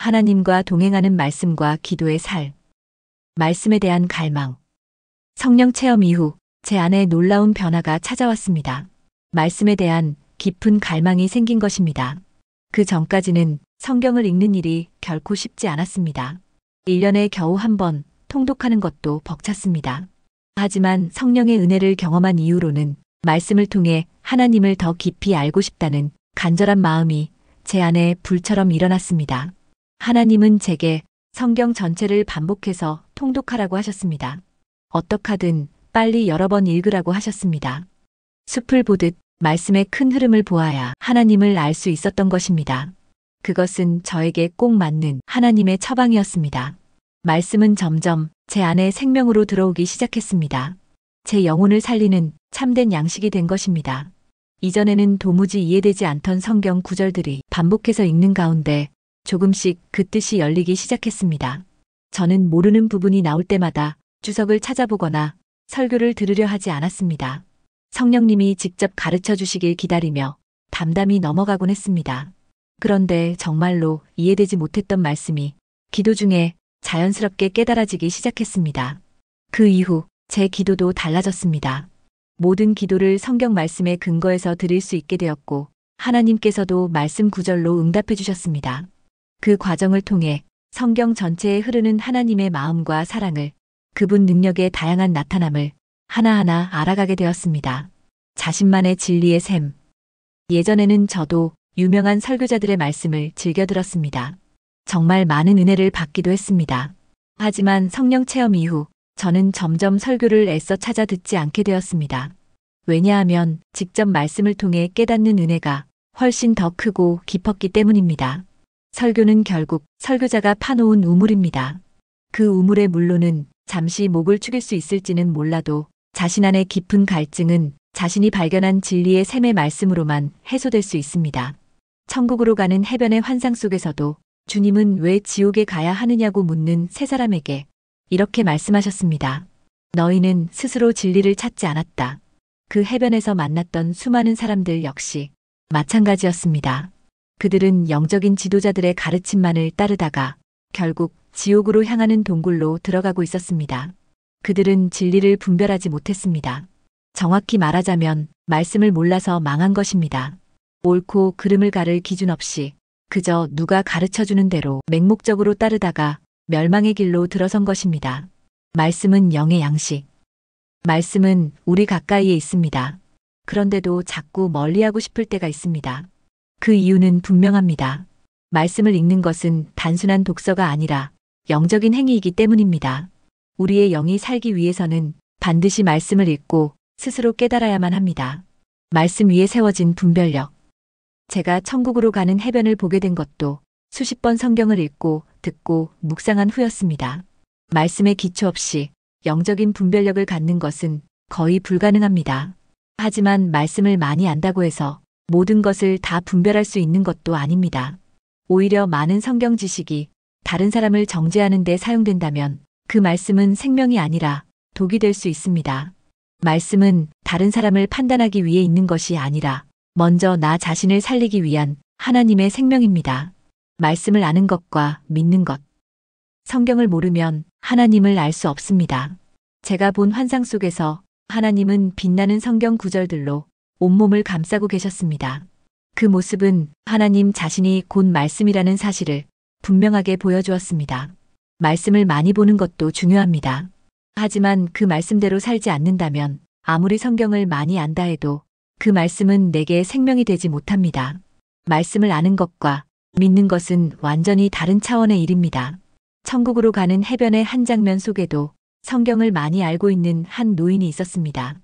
하나님과 동행하는 말씀과 기도의 살. 말씀에 대한 갈망. 성령 체험 이후 제 안에 놀라운 변화가 찾아왔습니다. 말씀에 대한 깊은 갈망이 생긴 것입니다. 그 전까지는 성경을 읽는 일이 결코 쉽지 않았습니다. 1년에 겨우 한 번 통독하는 것도 벅찼습니다. 하지만 성령의 은혜를 경험한 이후로는 말씀을 통해 하나님을 더 깊이 알고 싶다는 간절한 마음이 제 안에 불처럼 일어났습니다. 하나님은 제게 성경 전체를 반복해서 통독하라고 하셨습니다. 어떡하든 빨리 여러 번 읽으라고 하셨습니다. 숲을 보듯 말씀의 큰 흐름을 보아야 하나님을 알 수 있었던 것입니다. 그것은 저에게 꼭 맞는 하나님의 처방이었습니다. 말씀은 점점 제 안에 생명으로 들어오기 시작했습니다. 제 영혼을 살리는 참된 양식이 된 것입니다. 이전에는 도무지 이해되지 않던 성경 구절들이 반복해서 읽는 가운데 조금씩 그 뜻이 열리기 시작했습니다. 저는 모르는 부분이 나올 때마다 주석을 찾아보거나 설교를 들으려 하지 않았습니다. 성령님이 직접 가르쳐 주시길 기다리며 담담히 넘어가곤 했습니다. 그런데 정말로 이해되지 못했던 말씀이 기도 중에 자연스럽게 깨달아지기 시작했습니다. 그 이후 제 기도도 달라졌습니다. 모든 기도를 성경 말씀의 근거에서 드릴 수 있게 되었고 하나님께서도 말씀 구절로 응답해 주셨습니다. 그 과정을 통해 성경 전체에 흐르는 하나님의 마음과 사랑을, 그분 능력의 다양한 나타남을 하나하나 알아가게 되었습니다. 자신만의 진리의 셈. 예전에는 저도 유명한 설교자들의 말씀을 즐겨 들었습니다. 정말 많은 은혜를 받기도 했습니다. 하지만 성령 체험 이후 저는 점점 설교를 애써 찾아 듣지 않게 되었습니다. 왜냐하면 직접 말씀을 통해 깨닫는 은혜가 훨씬 더 크고 깊었기 때문입니다. 설교는 결국 설교자가 파놓은 우물입니다. 그 우물의 물로는 잠시 목을 축일 수 있을지는 몰라도 자신 안의 깊은 갈증은 자신이 발견한 진리의 샘의 말씀으로만 해소될 수 있습니다. 천국으로 가는 해변의 환상 속에서도 주님은 왜 지옥에 가야 하느냐고 묻는 세 사람에게 이렇게 말씀하셨습니다. 너희는 스스로 진리를 찾지 않았다. 그 해변에서 만났던 수많은 사람들 역시 마찬가지였습니다. 그들은 영적인 지도자들의 가르침만을 따르다가 결국 지옥으로 향하는 동굴로 들어가고 있었습니다. 그들은 진리를 분별하지 못했습니다. 정확히 말하자면 말씀을 몰라서 망한 것입니다. 옳고 그름을 가를 기준 없이 그저 누가 가르쳐주는 대로 맹목적으로 따르다가 멸망의 길로 들어선 것입니다. 말씀은 영의 양식. 말씀은 우리 가까이에 있습니다. 그런데도 자꾸 멀리하고 싶을 때가 있습니다. 그 이유는 분명합니다. 말씀을 읽는 것은 단순한 독서가 아니라 영적인 행위이기 때문입니다. 우리의 영이 살기 위해서는 반드시 말씀을 읽고 스스로 깨달아야만 합니다. 말씀 위에 세워진 분별력. 제가 천국으로 가는 해변을 보게 된 것도 수십 번 성경을 읽고 듣고 묵상한 후였습니다. 말씀에 기초 없이 영적인 분별력을 갖는 것은 거의 불가능합니다. 하지만 말씀을 많이 안다고 해서 모든 것을 다 분별할 수 있는 것도 아닙니다. 오히려 많은 성경 지식이 다른 사람을 정죄하는 데 사용된다면 그 말씀은 생명이 아니라 독이 될 수 있습니다. 말씀은 다른 사람을 판단하기 위해 있는 것이 아니라 먼저 나 자신을 살리기 위한 하나님의 생명입니다. 말씀을 아는 것과 믿는 것. 성경을 모르면 하나님을 알 수 없습니다. 제가 본 환상 속에서 하나님은 빛나는 성경 구절들로 온몸을 감싸고 계셨습니다. 그 모습은 하나님 자신이 곧 말씀이라는 사실을 분명하게 보여주었습니다. 말씀을 많이 보는 것도 중요합니다. 하지만 그 말씀대로 살지 않는다면 아무리 성경을 많이 안다 해도 그 말씀은 내게 생명이 되지 못합니다. 말씀을 아는 것과 믿는 것은 완전히 다른 차원의 일입니다. 천국으로 가는 해변의 한 장면 속에도 성경을 많이 알고 있는 한 노인이 있었습니다.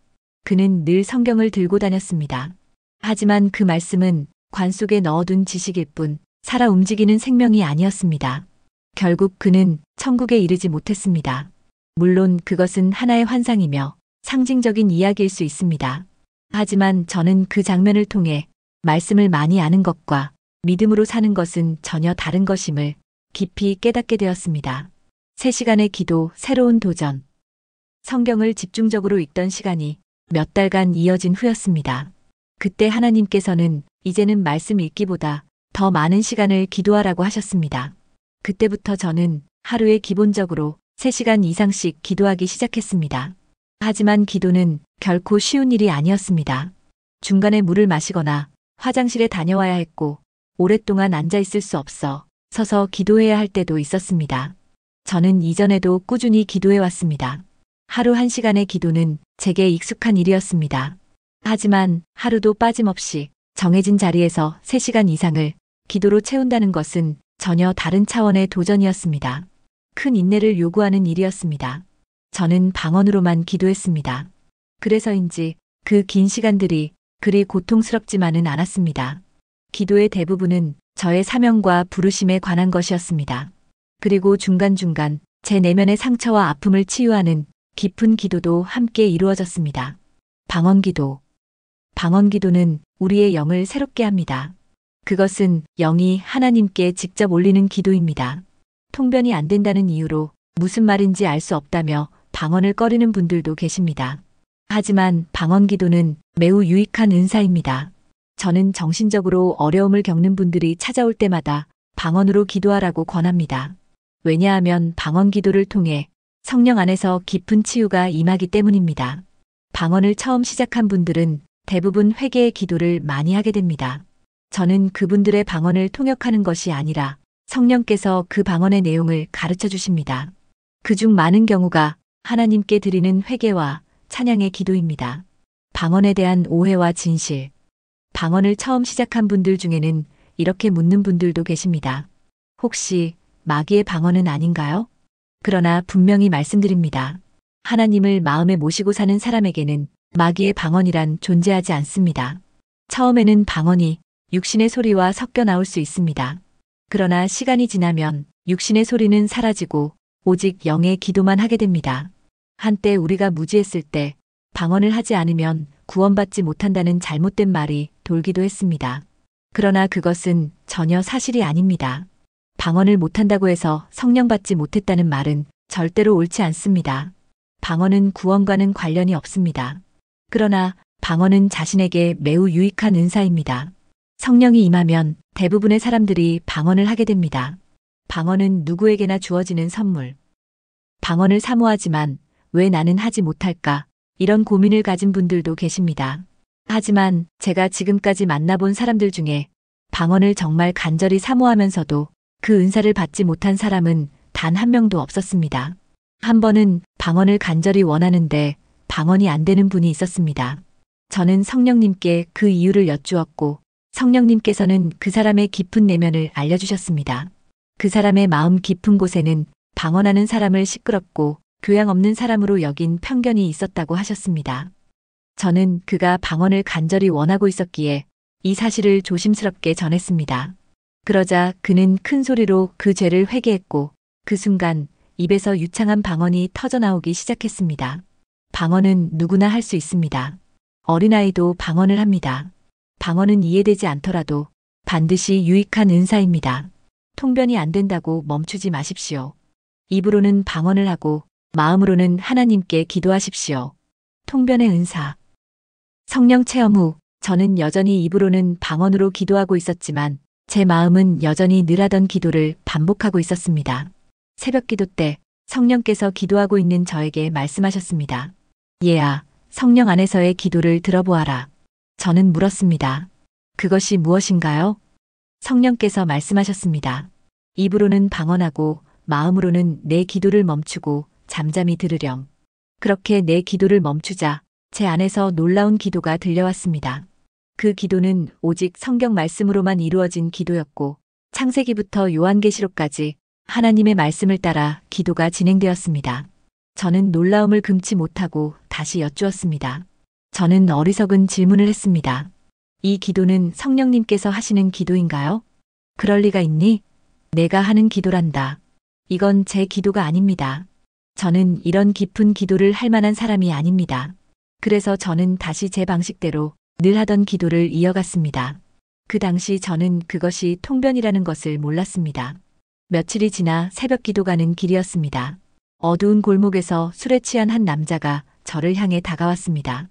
그는 늘 성경을 들고 다녔습니다. 하지만 그 말씀은 관 속에 넣어둔 지식일 뿐 살아 움직이는 생명이 아니었습니다. 결국 그는 천국에 이르지 못했습니다. 물론 그것은 하나의 환상이며 상징적인 이야기일 수 있습니다. 하지만 저는 그 장면을 통해 말씀을 많이 아는 것과 믿음으로 사는 것은 전혀 다른 것임을 깊이 깨닫게 되었습니다. 3시간의 기도, 새로운 도전. 성경을 집중적으로 읽던 시간이 몇 달간 이어진 후였습니다. 그때 하나님께서는 이제는 말씀 읽기보다 더 많은 시간을 기도하라고 하셨습니다. 그때부터 저는 하루에 기본적으로 3시간 이상씩 기도하기 시작했습니다. 하지만 기도는 결코 쉬운 일이 아니었습니다. 중간에 물을 마시거나 화장실에 다녀와야 했고 오랫동안 앉아 있을 수 없어 서서 기도해야 할 때도 있었습니다. 저는 이전에도 꾸준히 기도해 왔습니다. 하루 1시간의 기도는 제게 익숙한 일이었습니다. 하지만 하루도 빠짐없이 정해진 자리에서 3시간 이상을 기도로 채운다는 것은 전혀 다른 차원의 도전이었습니다. 큰 인내를 요구하는 일이었습니다. 저는 방언으로만 기도했습니다. 그래서인지 그 긴 시간들이 그리 고통스럽지만은 않았습니다. 기도의 대부분은 저의 사명과 부르심에 관한 것이었습니다. 그리고 중간중간 제 내면의 상처와 아픔을 치유하는 깊은 기도도 함께 이루어졌습니다. 방언기도. 방언기도는 우리의 영을 새롭게 합니다. 그것은 영이 하나님께 직접 올리는 기도입니다. 통변이 안 된다는 이유로 무슨 말인지 알 수 없다며 방언을 꺼리는 분들도 계십니다. 하지만 방언기도는 매우 유익한 은사입니다. 저는 정신적으로 어려움을 겪는 분들이 찾아올 때마다 방언으로 기도하라고 권합니다. 왜냐하면 방언기도를 통해 성령 안에서 깊은 치유가 임하기 때문입니다. 방언을 처음 시작한 분들은 대부분 회개의 기도를 많이 하게 됩니다. 저는 그분들의 방언을 통역하는 것이 아니라 성령께서 그 방언의 내용을 가르쳐 주십니다. 그중 많은 경우가 하나님께 드리는 회개와 찬양의 기도입니다. 방언에 대한 오해와 진실. 방언을 처음 시작한 분들 중에는 이렇게 묻는 분들도 계십니다. 혹시 마귀의 방언은 아닌가요? 그러나 분명히 말씀드립니다. 하나님을 마음에 모시고 사는 사람에게는 마귀의 방언이란 존재하지 않습니다. 처음에는 방언이 육신의 소리와 섞여 나올 수 있습니다. 그러나 시간이 지나면 육신의 소리는 사라지고 오직 영의 기도만 하게 됩니다. 한때 우리가 무지했을 때 방언을 하지 않으면 구원받지 못한다는 잘못된 말이 돌기도 했습니다. 그러나 그것은 전혀 사실이 아닙니다. 방언을 못한다고 해서 성령 받지 못했다는 말은 절대로 옳지 않습니다. 방언은 구원과는 관련이 없습니다. 그러나 방언은 자신에게 매우 유익한 은사입니다. 성령이 임하면 대부분의 사람들이 방언을 하게 됩니다. 방언은 누구에게나 주어지는 선물. 방언을 사모하지만 왜 나는 하지 못할까? 이런 고민을 가진 분들도 계십니다. 하지만 제가 지금까지 만나본 사람들 중에 방언을 정말 간절히 사모하면서도 그 은사를 받지 못한 사람은 단 한 명도 없었습니다. 한 번은 방언을 간절히 원하는데 방언이 안 되는 분이 있었습니다. 저는 성령님께 그 이유를 여쭈었고 성령님께서는 그 사람의 깊은 내면을 알려주셨습니다. 그 사람의 마음 깊은 곳에는 방언하는 사람을 시끄럽고 교양 없는 사람으로 여긴 편견이 있었다고 하셨습니다. 저는 그가 방언을 간절히 원하고 있었기에 이 사실을 조심스럽게 전했습니다. 그러자 그는 큰 소리로 그 죄를 회개했고 그 순간 입에서 유창한 방언이 터져나오기 시작했습니다. 방언은 누구나 할 수 있습니다. 어린아이도 방언을 합니다. 방언은 이해되지 않더라도 반드시 유익한 은사입니다. 통변이 안 된다고 멈추지 마십시오. 입으로는 방언을 하고 마음으로는 하나님께 기도하십시오. 통변의 은사. 성령 체험 후 저는 여전히 입으로는 방언으로 기도하고 있었지만 제 마음은 여전히 늘 하던 기도를 반복하고 있었습니다. 새벽 기도 때 성령께서 기도하고 있는 저에게 말씀하셨습니다. 얘야, 성령 안에서의 기도를 들어보아라. 저는 물었습니다. 그것이 무엇인가요? 성령께서 말씀하셨습니다. 입으로는 방언하고 마음으로는 내 기도를 멈추고 잠잠히 들으렴. 그렇게 내 기도를 멈추자 제 안에서 놀라운 기도가 들려왔습니다. 그 기도는 오직 성경 말씀으로만 이루어진 기도였고 창세기부터 요한계시록까지 하나님의 말씀을 따라 기도가 진행되었습니다. 저는 놀라움을 금치 못하고 다시 여쭈었습니다. 저는 어리석은 질문을 했습니다. 이 기도는 성령님께서 하시는 기도인가요? 그럴 리가 있니? 내가 하는 기도란다. 이건 제 기도가 아닙니다. 저는 이런 깊은 기도를 할 만한 사람이 아닙니다. 그래서 저는 다시 제 방식대로 늘 하던 기도를 이어갔습니다. 그 당시 저는 그것이 통변이라는 것을 몰랐습니다. 며칠이 지나 새벽 기도 가는 길이었습니다. 어두운 골목에서 술에 취한 한 남자가 저를 향해 다가왔습니다.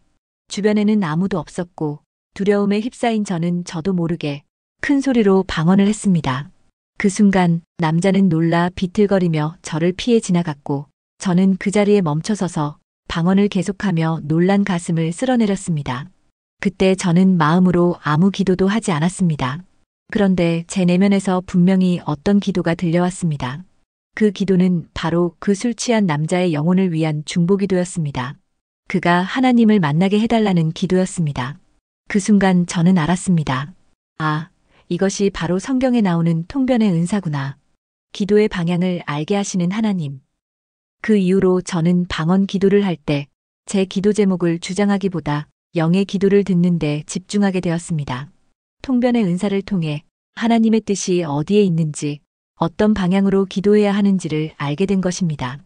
주변에는 아무도 없었고 두려움에 휩싸인 저는 저도 모르게 큰 소리로 방언을 했습니다. 그 순간 남자는 놀라 비틀거리며 저를 피해 지나갔고 저는 그 자리에 멈춰서서 방언을 계속하며 놀란 가슴을 쓸어내렸습니다. 그때 저는 마음으로 아무 기도도 하지 않았습니다. 그런데 제 내면에서 분명히 어떤 기도가 들려왔습니다. 그 기도는 바로 그 술 취한 남자의 영혼을 위한 중보기도였습니다. 그가 하나님을 만나게 해달라는 기도였습니다. 그 순간 저는 알았습니다. 아, 이것이 바로 성경에 나오는 통변의 은사구나. 기도의 방향을 알게 하시는 하나님. 그 이후로 저는 방언 기도를 할 때 제 기도 제목을 주장하기보다 영의 기도를 듣는 데 집중하게 되었습니다. 통변의 은사를 통해 하나님의 뜻이 어디에 있는지, 어떤 방향으로 기도해야 하는지를 알게 된 것입니다.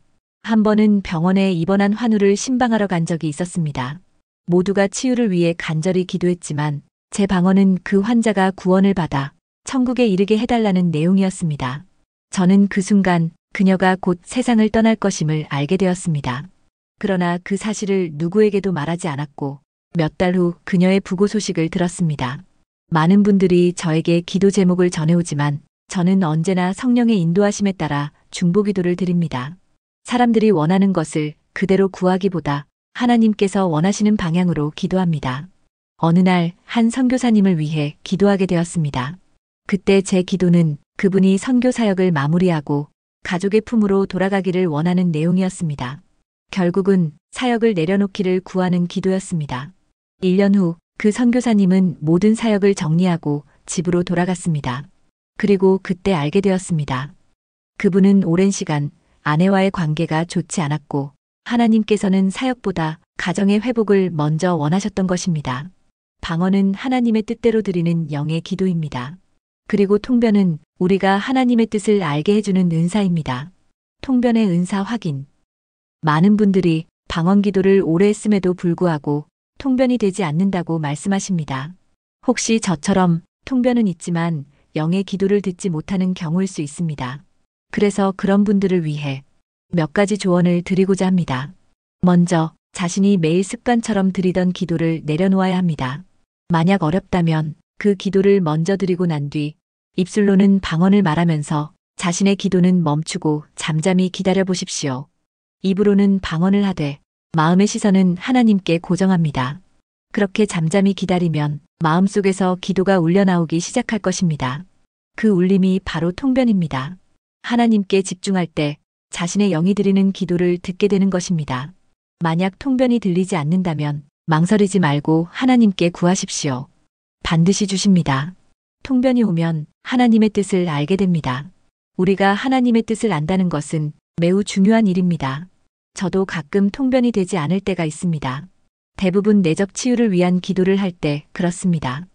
한 번은 병원에 입원한 환우를 신방하러 간 적이 있었습니다. 모두가 치유를 위해 간절히 기도했지만 제 방언은 그 환자가 구원을 받아 천국에 이르게 해달라는 내용이었습니다. 저는 그 순간 그녀가 곧 세상을 떠날 것임을 알게 되었습니다. 그러나 그 사실을 누구에게도 말하지 않았고 몇 달 후 그녀의 부고 소식을 들었습니다. 많은 분들이 저에게 기도 제목을 전해오지만 저는 언제나 성령의 인도하심에 따라 중보기도를 드립니다. 사람들이 원하는 것을 그대로 구하기보다 하나님께서 원하시는 방향으로 기도합니다. 어느 날 한 선교사님을 위해 기도하게 되었습니다. 그때 제 기도는 그분이 선교 사역을 마무리하고 가족의 품으로 돌아가기를 원하는 내용이었습니다. 결국은 사역을 내려놓기를 구하는 기도였습니다. 1년 후 그 선교사님은 모든 사역을 정리하고 집으로 돌아갔습니다. 그리고 그때 알게 되었습니다. 그분은 오랜 시간 아내와의 관계가 좋지 않았고 하나님께서는 사역보다 가정의 회복을 먼저 원하셨던 것입니다. 방언은 하나님의 뜻대로 드리는 영의 기도입니다. 그리고 통변은 우리가 하나님의 뜻을 알게 해주는 은사입니다. 통변의 은사 확인. 많은 분들이 방언 기도를 오래 했음에도 불구하고 통변이 되지 않는다고 말씀하십니다. 혹시 저처럼 통변은 있지만 영의 기도를 듣지 못하는 경우일 수 있습니다. 그래서 그런 분들을 위해 몇 가지 조언을 드리고자 합니다. 먼저 자신이 매일 습관처럼 드리던 기도를 내려놓아야 합니다. 만약 어렵다면 그 기도를 먼저 드리고 난 뒤 입술로는 방언을 말하면서 자신의 기도는 멈추고 잠잠히 기다려 보십시오. 입으로는 방언을 하되 마음의 시선은 하나님께 고정합니다. 그렇게 잠잠히 기다리면 마음속에서 기도가 울려나오기 시작할 것입니다. 그 울림이 바로 통변입니다. 하나님께 집중할 때 자신의 영이 드리는 기도를 듣게 되는 것입니다. 만약 통변이 들리지 않는다면 망설이지 말고 하나님께 구하십시오. 반드시 주십니다. 통변이 오면 하나님의 뜻을 알게 됩니다. 우리가 하나님의 뜻을 안다는 것은 매우 중요한 일입니다. 저도 가끔 통변이 되지 않을 때가 있습니다. 대부분 내적 치유를 위한 기도를 할 때 그렇습니다.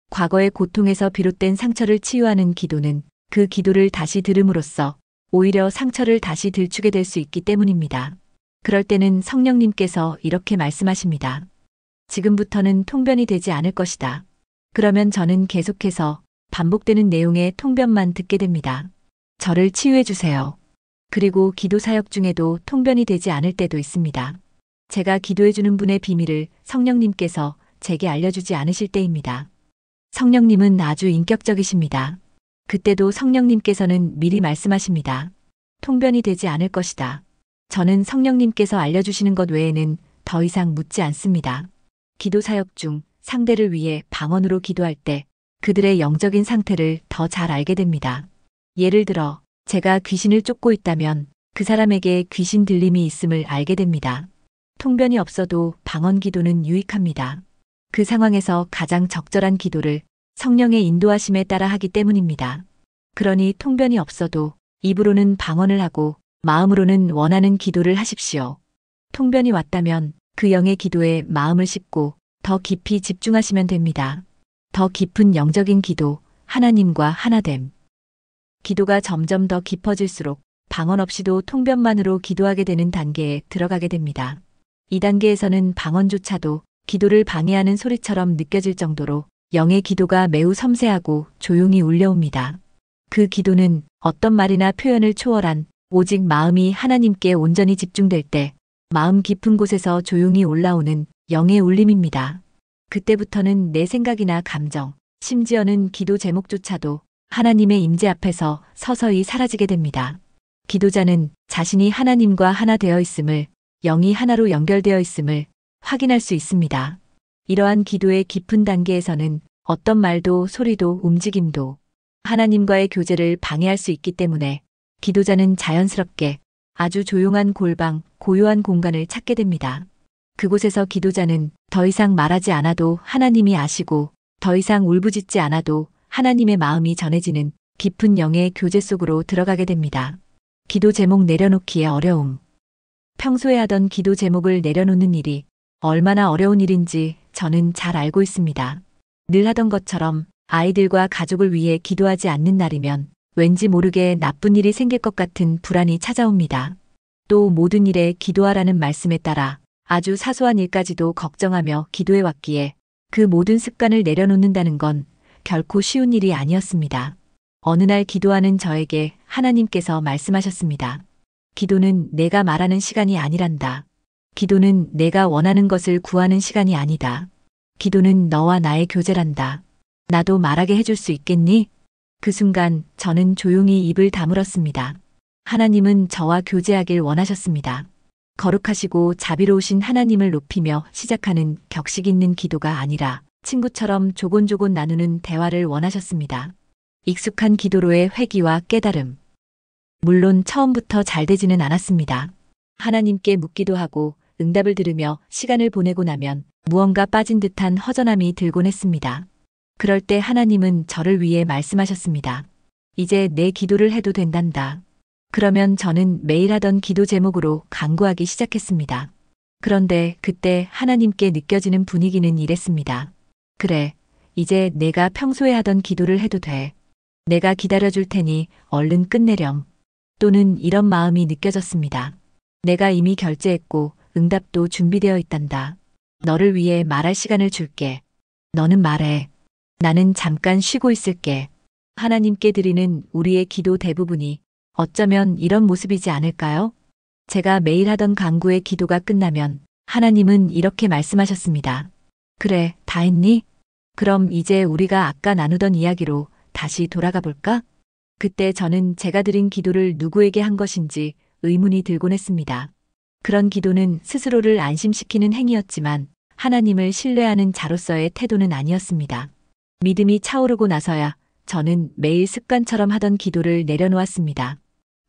과거의 고통에서 비롯된 상처를 치유하는 기도는 그 기도를 다시 들음으로써 오히려 상처를 다시 들추게 될 수 있기 때문입니다. 그럴 때는 성령님께서 이렇게 말씀하십니다. 지금부터는 통변이 되지 않을 것이다. 그러면 저는 계속해서 반복되는 내용의 통변만 듣게 됩니다. 저를 치유해 주세요. 그리고 기도 사역 중에도 통변이 되지 않을 때도 있습니다. 제가 기도해 주는 분의 비밀을 성령님께서 제게 알려주지 않으실 때입니다. 성령님은 아주 인격적이십니다. 그때도 성령님께서는 미리 말씀하십니다. 통변이 되지 않을 것이다. 저는 성령님께서 알려주시는 것 외에는 더 이상 묻지 않습니다. 기도 사역 중 상대를 위해 방언으로 기도할 때 그들의 영적인 상태를 더 잘 알게 됩니다. 예를 들어 제가 귀신을 쫓고 있다면 그 사람에게 귀신 들림이 있음을 알게 됩니다. 통변이 없어도 방언 기도는 유익합니다. 그 상황에서 가장 적절한 기도를 성령의 인도하심에 따라 하기 때문입니다. 그러니 통변이 없어도 입으로는 방언을 하고 마음으로는 원하는 기도를 하십시오. 통변이 왔다면 그 영의 기도에 마음을 싣고 더 깊이 집중하시면 됩니다. 더 깊은 영적인 기도, 하나님과 하나됨. 기도가 점점 더 깊어질수록 방언 없이도 통변만으로 기도하게 되는 단계에 들어가게 됩니다. 이 단계에서는 방언조차도 기도를 방해하는 소리처럼 느껴질 정도로 영의 기도가 매우 섬세하고 조용히 울려옵니다. 그 기도는 어떤 말이나 표현을 초월한 오직 마음이 하나님께 온전히 집중될 때 마음 깊은 곳에서 조용히 올라오는 영의 울림입니다. 그때부터는 내 생각이나 감정, 심지어는 기도 제목조차도 하나님의 임재 앞에서 서서히 사라지게 됩니다. 기도자는 자신이 하나님과 하나 되어 있음을, 영이 하나로 연결되어 있음을 확인할 수 있습니다. 이러한 기도의 깊은 단계에서는 어떤 말도 소리도 움직임도 하나님과의 교제를 방해할 수 있기 때문에 기도자는 자연스럽게 아주 조용한 골방, 고요한 공간을 찾게 됩니다. 그곳에서 기도자는 더 이상 말하지 않아도 하나님이 아시고 더 이상 울부짖지 않아도 하나님의 마음이 전해지는 깊은 영의 교제 속으로 들어가게 됩니다. 기도 제목 내려놓기의 어려움. 평소에 하던 기도 제목을 내려놓는 일이 얼마나 어려운 일인지 저는 잘 알고 있습니다. 늘 하던 것처럼 아이들과 가족을 위해 기도하지 않는 날이면 왠지 모르게 나쁜 일이 생길 것 같은 불안이 찾아옵니다. 또 모든 일에 기도하라는 말씀에 따라 아주 사소한 일까지도 걱정하며 기도해 왔기에 그 모든 습관을 내려놓는다는 건 결코 쉬운 일이 아니었습니다. 어느 날 기도하는 저에게 하나님께서 말씀하셨습니다. 기도는 내가 말하는 시간이 아니란다. 기도는 내가 원하는 것을 구하는 시간이 아니다. 기도는 너와 나의 교제란다. 나도 말하게 해줄 수 있겠니? 그 순간 저는 조용히 입을 다물었습니다. 하나님은 저와 교제하길 원하셨습니다. 거룩하시고 자비로우신 하나님을 높이며 시작하는 격식 있는 기도가 아니라 친구처럼 조곤조곤 나누는 대화를 원하셨습니다. 익숙한 기도로의 회귀와 깨달음. 물론 처음부터 잘 되지는 않았습니다. 하나님께 묻기도 하고 응답을 들으며 시간을 보내고 나면 무언가 빠진 듯한 허전함이 들곤 했습니다. 그럴 때 하나님은 저를 위해 말씀하셨습니다. 이제 내 기도를 해도 된단다. 그러면 저는 매일 하던 기도 제목으로 간구하기 시작했습니다. 그런데 그때 하나님께 느껴지는 분위기는 이랬습니다. 그래, 이제 내가 평소에 하던 기도를 해도 돼. 내가 기다려줄 테니 얼른 끝내렴. 또는 이런 마음이 느껴졌습니다. 내가 이미 결제했고 응답도 준비되어 있단다. 너를 위해 말할 시간을 줄게. 너는 말해. 나는 잠깐 쉬고 있을게. 하나님께 드리는 우리의 기도 대부분이 어쩌면 이런 모습이지 않을까요? 제가 매일 하던 간구의 기도가 끝나면 하나님은 이렇게 말씀하셨습니다. 그래, 다 했니? 그럼 이제 우리가 아까 나누던 이야기로 다시 돌아가 볼까? 그때 저는 제가 드린 기도를 누구에게 한 것인지 의문이 들곤 했습니다. 그런 기도는 스스로를 안심시키는 행위였지만 하나님을 신뢰하는 자로서의 태도는 아니었습니다. 믿음이 차오르고 나서야 저는 매일 습관처럼 하던 기도를 내려놓았습니다.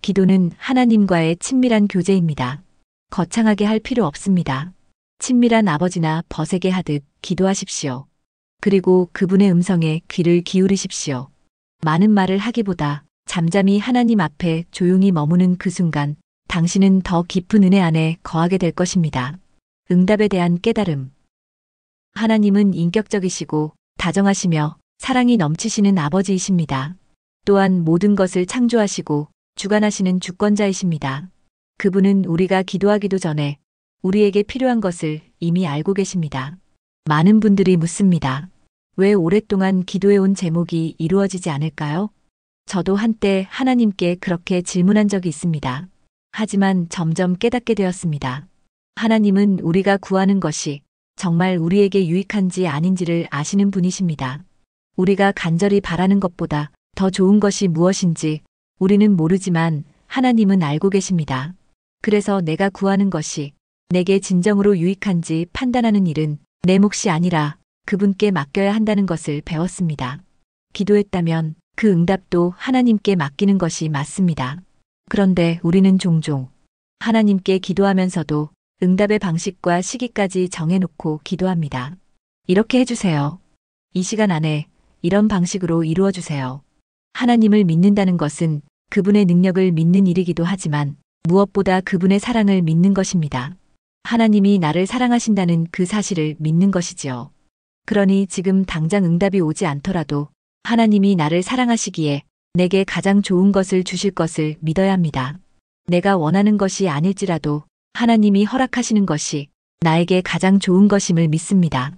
기도는 하나님과의 친밀한 교제입니다. 거창하게 할 필요 없습니다. 친밀한 아버지나 벗에게 하듯 기도하십시오. 그리고 그분의 음성에 귀를 기울이십시오. 많은 말을 하기보다 잠잠히 하나님 앞에 조용히 머무는 그 순간 당신은 더 깊은 은혜 안에 거하게 될 것입니다. 응답에 대한 깨달음. 하나님은 인격적이시고 다정하시며 사랑이 넘치시는 아버지이십니다. 또한 모든 것을 창조하시고 주관하시는 주권자이십니다. 그분은 우리가 기도하기도 전에 우리에게 필요한 것을 이미 알고 계십니다. 많은 분들이 묻습니다. 왜 오랫동안 기도해온 제목이 이루어지지 않을까요? 저도 한때 하나님께 그렇게 질문한 적이 있습니다. 하지만 점점 깨닫게 되었습니다. 하나님은 우리가 구하는 것이 정말 우리에게 유익한지 아닌지를 아시는 분이십니다. 우리가 간절히 바라는 것보다 더 좋은 것이 무엇인지 우리는 모르지만 하나님은 알고 계십니다. 그래서 내가 구하는 것이 내게 진정으로 유익한지 판단하는 일은 내 몫이 아니라 그분께 맡겨야 한다는 것을 배웠습니다. 기도했다면 그 응답도 하나님께 맡기는 것이 맞습니다. 그런데 우리는 종종 하나님께 기도하면서도 응답의 방식과 시기까지 정해놓고 기도합니다. 이렇게 해주세요. 이 시간 안에 이런 방식으로 이루어주세요. 하나님을 믿는다는 것은 그분의 능력을 믿는 일이기도 하지만 무엇보다 그분의 사랑을 믿는 것입니다. 하나님이 나를 사랑하신다는 그 사실을 믿는 것이지요. 그러니 지금 당장 응답이 오지 않더라도 하나님이 나를 사랑하시기에 내게 가장 좋은 것을 주실 것을 믿어야 합니다. 내가 원하는 것이 아닐지라도 하나님이 허락하시는 것이 나에게 가장 좋은 것임을 믿습니다.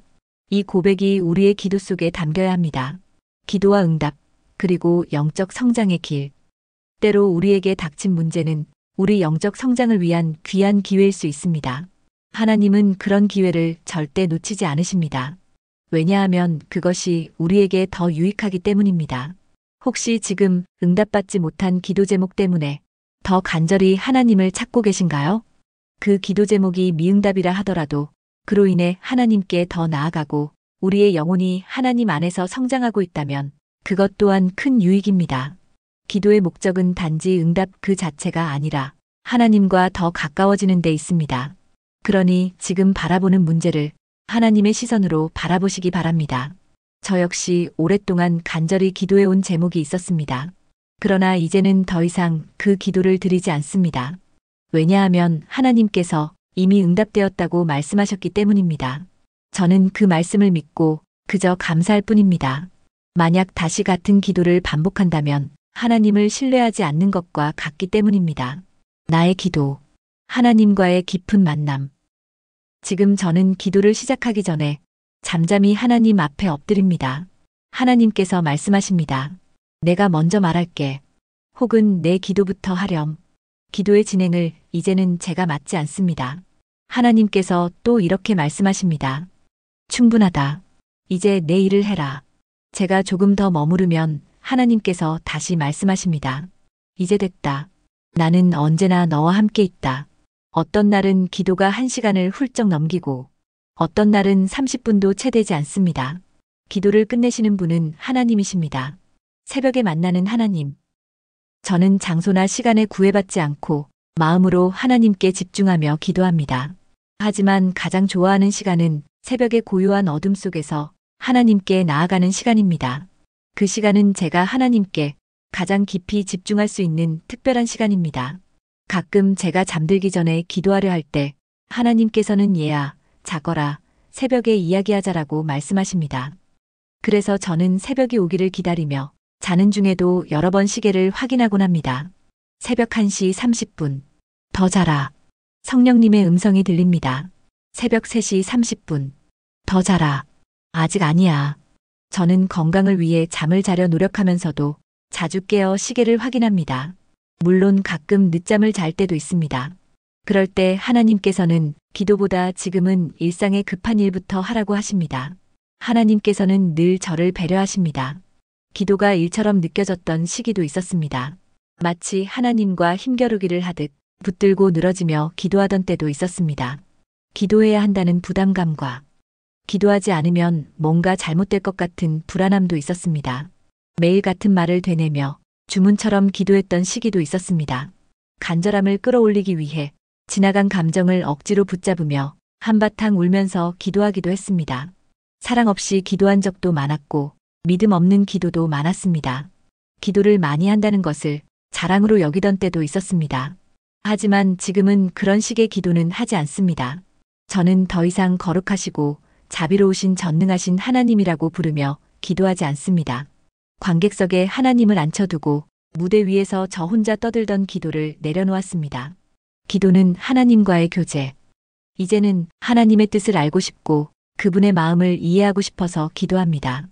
이 고백이 우리의 기도 속에 담겨야 합니다. 기도와 응답, 그리고 영적 성장의 길. 때로 우리에게 닥친 문제는 우리 영적 성장을 위한 귀한 기회일 수 있습니다. 하나님은 그런 기회를 절대 놓치지 않으십니다. 왜냐하면 그것이 우리에게 더 유익하기 때문입니다. 혹시 지금 응답받지 못한 기도 제목 때문에 더 간절히 하나님을 찾고 계신가요? 그 기도 제목이 미응답이라 하더라도 그로 인해 하나님께 더 나아가고 우리의 영혼이 하나님 안에서 성장하고 있다면 그것 또한 큰 유익입니다. 기도의 목적은 단지 응답 그 자체가 아니라 하나님과 더 가까워지는 데 있습니다. 그러니 지금 바라보는 문제를 하나님의 시선으로 바라보시기 바랍니다. 저 역시 오랫동안 간절히 기도해온 제목이 있었습니다. 그러나 이제는 더 이상 그 기도를 드리지 않습니다. 왜냐하면 하나님께서 이미 응답되었다고 말씀하셨기 때문입니다. 저는 그 말씀을 믿고 그저 감사할 뿐입니다. 만약 다시 같은 기도를 반복한다면 하나님을 신뢰하지 않는 것과 같기 때문입니다. 나의 기도, 하나님과의 깊은 만남. 지금 저는 기도를 시작하기 전에 잠잠히 하나님 앞에 엎드립니다. 하나님께서 말씀하십니다. 내가 먼저 말할게. 혹은 내 기도부터 하렴. 기도의 진행을 이제는 제가 맡지 않습니다. 하나님께서 또 이렇게 말씀하십니다. 충분하다. 이제 내 일을 해라. 제가 조금 더 머무르면 하나님께서 다시 말씀하십니다. 이제 됐다. 나는 언제나 너와 함께 있다. 어떤 날은 기도가 1시간을 훌쩍 넘기고 어떤 날은 30분도 채 되지 않습니다. 기도를 끝내시는 분은 하나님이십니다. 새벽에 만나는 하나님. 저는 장소나 시간에 구애받지 않고 마음으로 하나님께 집중하며 기도합니다. 하지만 가장 좋아하는 시간은 새벽의 고요한 어둠 속에서 하나님께 나아가는 시간입니다. 그 시간은 제가 하나님께 가장 깊이 집중할 수 있는 특별한 시간입니다. 가끔 제가 잠들기 전에 기도하려 할 때 하나님께서는 얘야, 자거라, 새벽에 이야기하자라고 말씀하십니다. 그래서 저는 새벽이 오기를 기다리며 자는 중에도 여러 번 시계를 확인하곤 합니다. 새벽 1시 30분. 더 자라. 성령님의 음성이 들립니다. 새벽 3시 30분. 더 자라. 아직 아니야. 저는 건강을 위해 잠을 자려 노력하면서도 자주 깨어 시계를 확인합니다. 물론 가끔 늦잠을 잘 때도 있습니다. 그럴 때 하나님께서는 기도보다 지금은 일상의 급한 일부터 하라고 하십니다. 하나님께서는 늘 저를 배려하십니다. 기도가 일처럼 느껴졌던 시기도 있었습니다. 마치 하나님과 힘겨루기를 하듯 붙들고 늘어지며 기도하던 때도 있었습니다. 기도해야 한다는 부담감과 기도하지 않으면 뭔가 잘못될 것 같은 불안함도 있었습니다. 매일 같은 말을 되뇌며 주문처럼 기도했던 시기도 있었습니다. 간절함을 끌어올리기 위해 지나간 감정을 억지로 붙잡으며 한바탕 울면서 기도하기도 했습니다. 사랑 없이 기도한 적도 많았고 믿음 없는 기도도 많았습니다. 기도를 많이 한다는 것을 자랑으로 여기던 때도 있었습니다. 하지만 지금은 그런 식의 기도는 하지 않습니다. 저는 더 이상 거룩하시고 자비로우신 전능하신 하나님이라고 부르며 기도하지 않습니다. 관객석에 하나님을 앉혀두고 무대 위에서 저 혼자 떠들던 기도를 내려놓았습니다. 기도는 하나님과의 교제. 이제는 하나님의 뜻을 알고 싶고 그분의 마음을 이해하고 싶어서 기도합니다.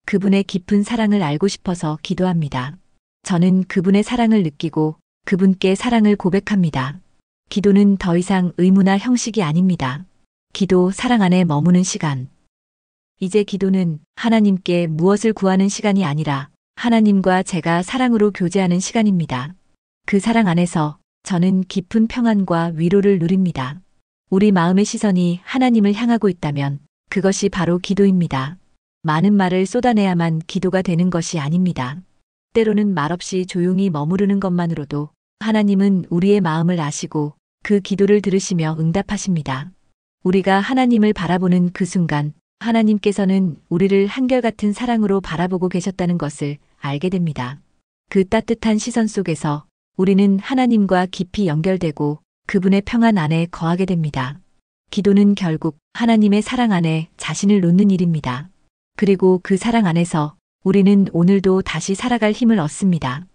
그분의 깊은 사랑을 알고 싶어서 기도합니다. 저는 그분의 사랑을 느끼고 그분께 사랑을 고백합니다. 기도는 더 이상 의무나 형식이 아닙니다. 기도, 사랑 안에 머무는 시간. 이제 기도는 하나님께 무엇을 구하는 시간이 아니라 하나님과 제가 사랑으로 교제하는 시간입니다. 그 사랑 안에서 저는 깊은 평안과 위로를 누립니다. 우리 마음의 시선이 하나님을 향하고 있다면 그것이 바로 기도입니다. 많은 말을 쏟아내야만 기도가 되는 것이 아닙니다. 때로는 말없이 조용히 머무르는 것만으로도 하나님은 우리의 마음을 아시고 그 기도를 들으시며 응답하십니다. 우리가 하나님을 바라보는 그 순간 하나님께서는 우리를 한결같은 사랑으로 바라보고 계셨다는 것을 알게 됩니다. 그 따뜻한 시선 속에서 우리는 하나님과 깊이 연결되고 그분의 평안 안에 거하게 됩니다. 기도는 결국 하나님의 사랑 안에 자신을 놓는 일입니다. 그리고 그 사랑 안에서 우리는 오늘도 다시 살아갈 힘을 얻습니다.